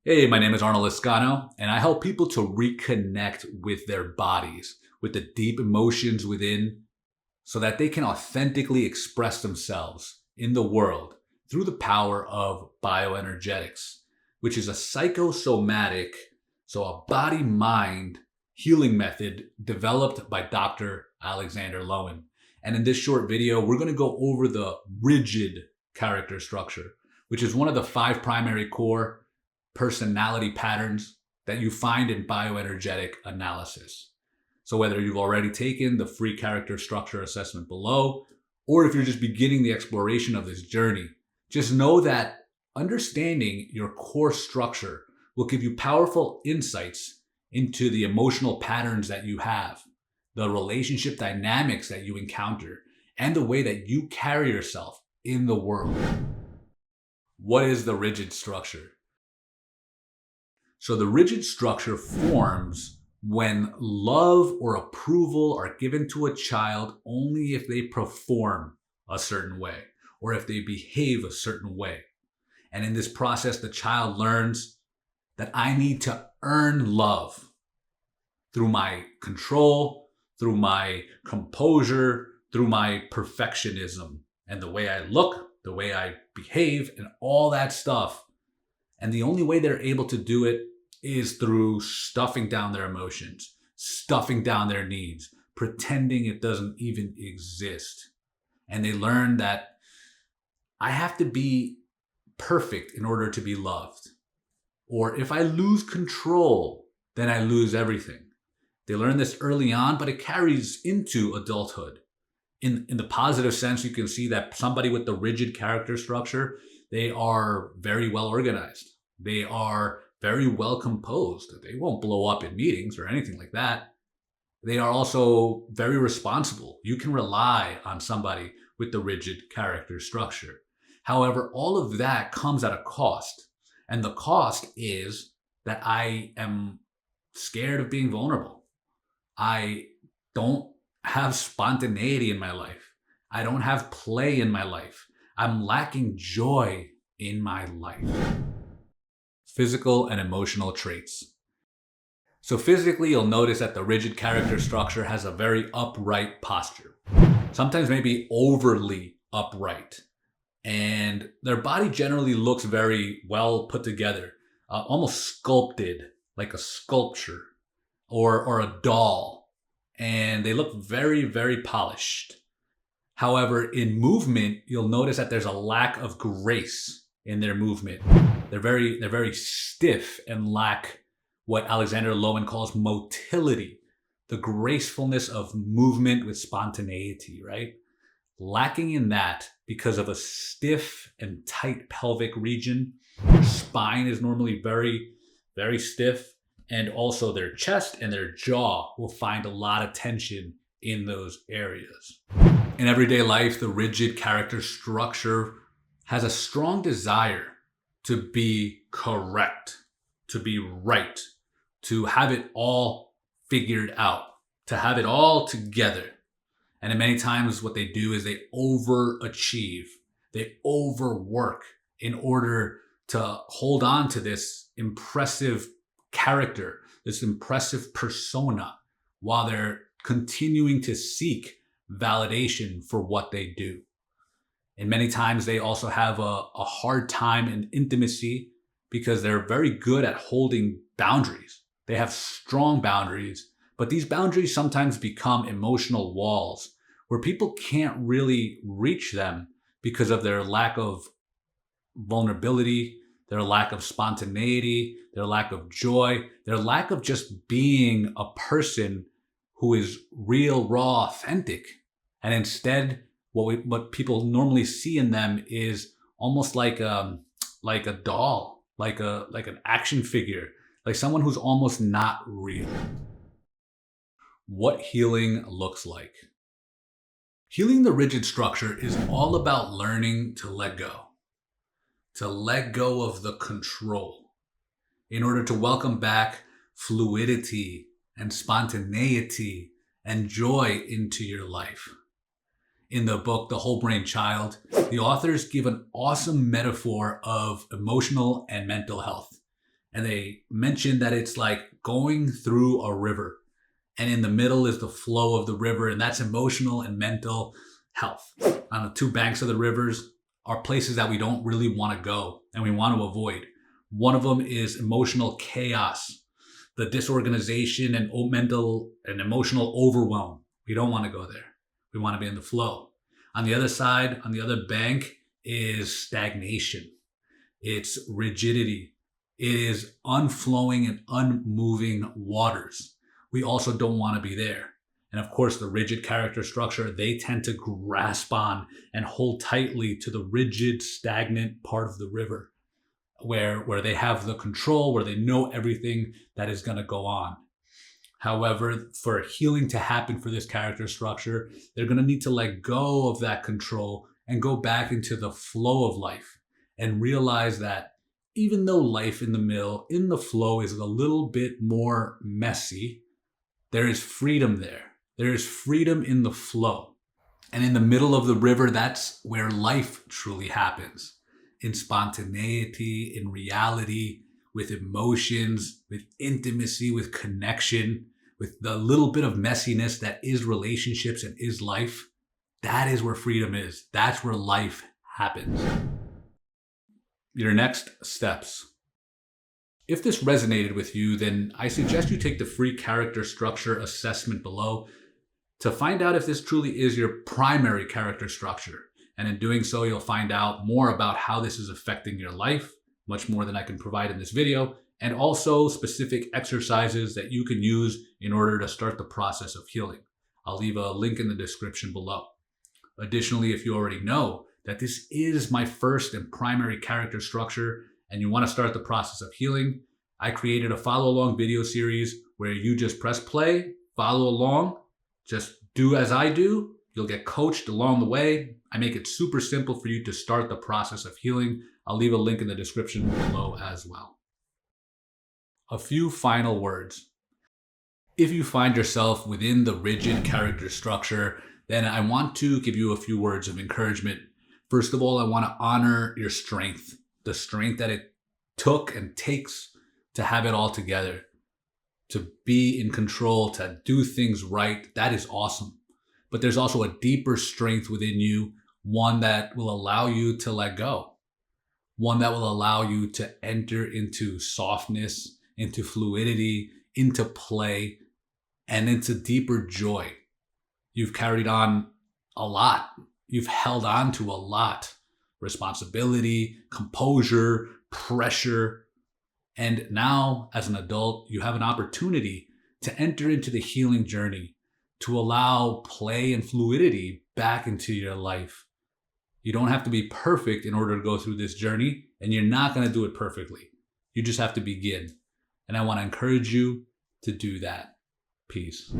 Hey, my name is Arnold Liscano, and I help people to reconnect with their bodies, with the deep emotions within, so that they can authentically express themselves in the world through the power of bioenergetics, which is a psychosomatic, so a body-mind healing method developed by Dr. Alexander Lowen. And in this short video, we're going to go over the rigid character structure, which is one of the 5 primary core personality patterns that you find in bioenergetic analysis. So whether you've already taken the free character structure assessment below, or if you're just beginning the exploration of this journey, just know that understanding your core structure will give you powerful insights into the emotional patterns that you have, the relationship dynamics that you encounter, and the way that you carry yourself in the world. What is the rigid structure? So the rigid structure forms when love or approval are given to a child only if they perform a certain way or if they behave a certain way. And in this process, the child learns that I need to earn love through my control, through my composure, through my perfectionism, and the way I look, the way I behave, and all that stuff. And the only way they're able to do it is through stuffing down their emotions, stuffing down their needs, pretending it doesn't even exist. And they learn that I have to be perfect in order to be loved. Or if I lose control, then I lose everything. They learn this early on, but it carries into adulthood. In the positive sense, you can see that somebody with the rigid character structure, they are very well organized. They are very well composed. They won't blow up in meetings or anything like that. They are also very responsible. You can rely on somebody with the rigid character structure. However, all of that comes at a cost. And the cost is that I am scared of being vulnerable. I don't have spontaneity in my life. I don't have play in my life. I'm lacking joy in my life. Physical and emotional traits. So physically, you'll notice that the rigid character structure has a very upright posture. Sometimes maybe overly upright. And their body generally looks very well put together, almost sculpted, like a sculpture or a doll. And they look very, very polished. However, in movement, you'll notice that there's a lack of grace in their movement. They're very stiff and lack what Alexander Lowen calls motility, the gracefulness of movement with spontaneity, right? Lacking in that because of a stiff and tight pelvic region. Their spine is normally very, very stiff, and also their chest and their jaw will find a lot of tension in those areas. In everyday life, the rigid character structure has a strong desire to be correct, to be right, to have it all figured out, to have it all together. And many times what they do is they overachieve, they overwork in order to hold on to this impressive character, this impressive persona, while they're continuing to seek validation for what they do. And many times they also have a hard time in intimacy because they're very good at holding boundaries. They have strong boundaries, but these boundaries sometimes become emotional walls where people can't really reach them because of their lack of vulnerability, their lack of spontaneity, their lack of joy, their lack of just being a person who is real, raw, authentic. And instead, what people normally see in them is almost like a doll, like an action figure, like someone who's almost not real. What healing looks like. Healing the rigid structure is all about learning to let go of the control in order to welcome back fluidity and spontaneity and joy into your life. In the book, The Whole Brain Child, the authors give an awesome metaphor of emotional and mental health. And they mentioned that it's like going through a river, and in the middle is the flow of the river, and that's emotional and mental health. On the two banks of the rivers are places that we don't really want to go and we want to avoid. One of them is emotional chaos, the disorganization and mental and emotional overwhelm. We don't want to go there. We want to be in the flow. On the other side, on the other bank, is stagnation. It's rigidity. It is unflowing and unmoving waters. We also don't want to be there. And of course, the rigid character structure, they tend to grasp on and hold tightly to the rigid, stagnant part of the river, where they have the control, where they know everything that is going to go on. However, for healing to happen for this character structure, they're going to need to let go of that control and go back into the flow of life and realize that even though life in the flow is a little bit more messy, there is freedom there. There is freedom in the flow. And in the middle of the river, that's where life truly happens. In spontaneity, in reality, with emotions, with intimacy, with connection, with the little bit of messiness that is relationships and is life. That is where freedom is. That's where life happens. Your next steps. If this resonated with you, then I suggest you take the free character structure assessment below to find out if this truly is your primary character structure. And in doing so, you'll find out more about how this is affecting your life, much more than I can provide in this video, and also specific exercises that you can use in order to start the process of healing. I'll leave a link in the description below. Additionally, if you already know that this is my first and primary character structure and you want to start the process of healing, I created a follow along video series where you just press play, follow along, just do as I do. You'll get coached along the way. I make it super simple for you to start the process of healing. I'll leave a link in the description below as well. A few final words. If you find yourself within the rigid character structure, then I want to give you a few words of encouragement. First of all, I want to honor your strength, the strength that it took and takes to have it all together, to be in control, to do things right. That is awesome. But there's also a deeper strength within you, one that will allow you to let go, one that will allow you to enter into softness, into fluidity, into play, and into deeper joy. You've carried on a lot. You've held on to a lot. Responsibility, composure, pressure. And now, as an adult, you have an opportunity to enter into the healing journey, to allow play and fluidity back into your life. You don't have to be perfect in order to go through this journey, and you're not going to do it perfectly. You just have to begin. And I want to encourage you to do that. Peace.